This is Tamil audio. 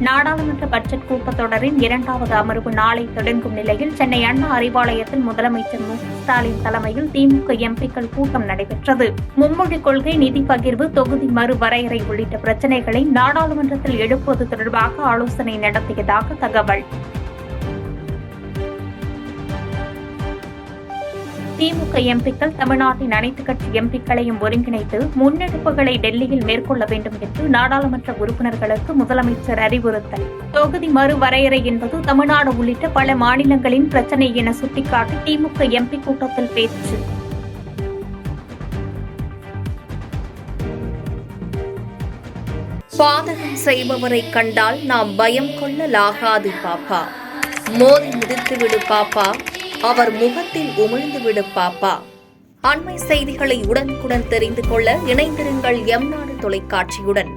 நாடாளுமன்ற பட்ஜெட் கூட்டத்தொடரின் 2வது அமர்வு நாளை தொடங்கும் நிலையில் சென்னை அண்ணா அறிவாலயத்தில் முதலமைச்சர் மு ஸ்டாலின் தலைமையில் திமுக எம்பிக்கள் கூட்டம் நடைபெற்றது. மும்மொழிக் கொள்கை, நிதி பகிர்வு, தொகுதி மறுவரையறை உள்ளிட்ட பிரச்சினைகளை நாடாளுமன்றத்தில் எழுப்புவது தொடர்பாக ஆலோசனை நடத்தியதாக தகவல். திமுக எம்பிக்கள் தமிழ்நாட்டின் அனைத்துக் கட்சி எம்பிக்களையும் ஒருங்கிணைத்து முன்னெடுப்புகளை டெல்லியில் மேற்கொள்ள வேண்டும் என்று நாடாளுமன்ற உறுப்பினர்களுக்கு முதலமைச்சர் அறிவுறுத்தல். தொகுதி மறுவரையறை என்பது தமிழ்நாடு உள்ளிட்ட பல மாநிலங்களின் பிரச்சினை என சுட்டிக்காட்டி திமுக எம்பி கூட்டத்தில் பேச்சு. பாதகம் செய்பவரை கண்டால் நாம் பயம் கொள்ளலாகாது பாப்பா. மோதி மிதித்துவிடு பாப்பா, அவர் முகத்தில் உமிழ்ந்துவிடு பாப்பா. அண்மை செய்திகளை உடனுக்குடன் தெரிந்து கொள்ள இணைந்திருங்கள் எம் நாடு தொலைக்காட்சியுடன்.